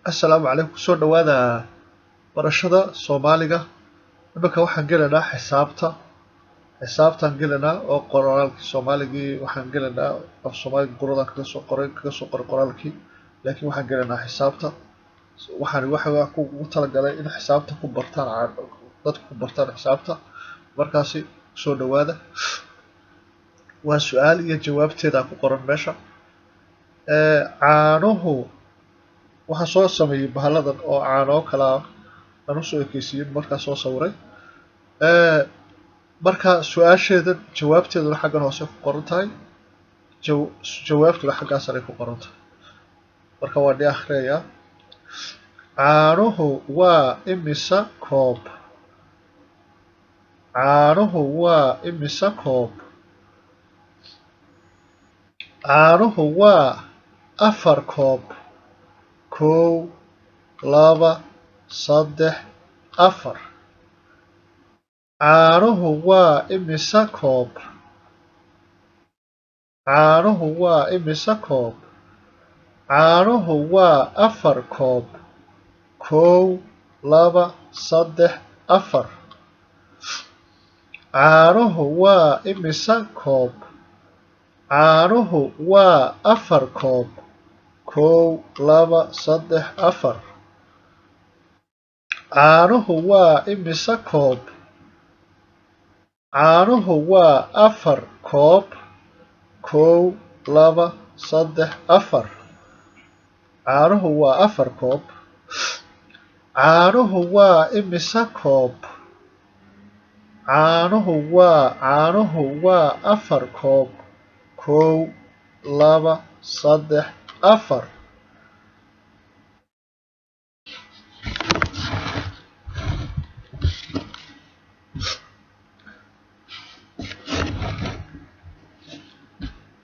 Assalaamu calaykum kusoo dhawaada barashada Soomaaliga. Iminka waxaan gelaynaa xisaabtaan gelaynaa oo qoraalkii Soomaaligii waxaan gelaynaa af Soomaaliga qoradan kaga soo qoray qoraalkii, laakiin waxaan gelaynaa xisaabta. Waxa ugu talagalay in xisaabta ku bartaan dadku ku bartaan xisaabta. Markaasi soo dhawaada. Waa su'aal iyo jawaabteeda ku qoran meesha. Caanuhu waxaan soo sameeyay bahaladan oo caano kala aan u soo ekeysiin markaa soo sawiray. Marka su'aasheeda jawaabteeduna xaggan hoose ku qoran tahay. Jawaabtuna xaggaas sare ku qoran tahay. Marka waa dhig akhriya. Caanuhu waa imisa koob. Caanuhu waa imisa koob. Caanuhu waa 4 koob. 1 2 3 4. Caanuhu waa imisa koob. Caanuhu waa imisa koob. Caanuhu waa 4 koob. 1 2 3 4. Caanuhu waa imisa koob. Caanuhu waa 4 koob. 1 2 3 4. Caanuhu waa imisa koob. Caanuhu waa 4 koob. 1 2 3 4. Caanuhu waa 4 koob. Caanuhu waa imisa koob. Caanuhu waa 4 koob. 1 2 3 4.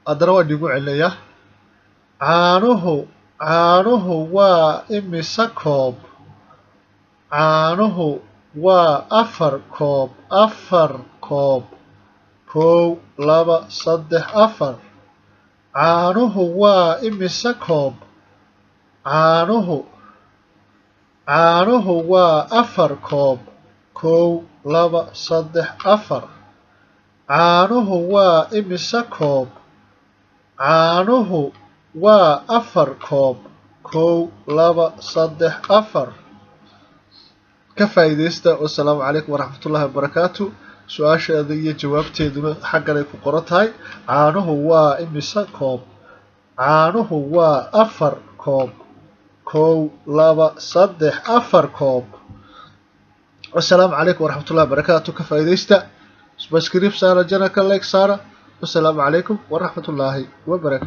Haddana waan igu celinayaa. Caanuhu waa imisa koob. Caanuhu waa 4 koob. 4 koob. 1 2 3 4. Caanuhu waa imisa koob. Caanuhu waa 4 koob. 1 2 3 4. Caanuhu waa imisa koob. Caanuhu waa 4 koob. 1 2 3 4. Ka faa'iideysta. Wassalaamu calaykum waraxmatullaahi wabarakaatuh. Su'aasheeda iyo jawaabteeduna xaggan ay ku qoran tahay. Caanuhu waa imisa koob. Caanuhu waa 4 koob. 1 2 3 4 koob. Wassalaamu calaykum waraxmatullaahi wabarakaatuh. Ka faa'iideysta. Subscribe saara, channelka like saara. Wassalaamu calaykum waraxmatullaahi wabarakaatuh.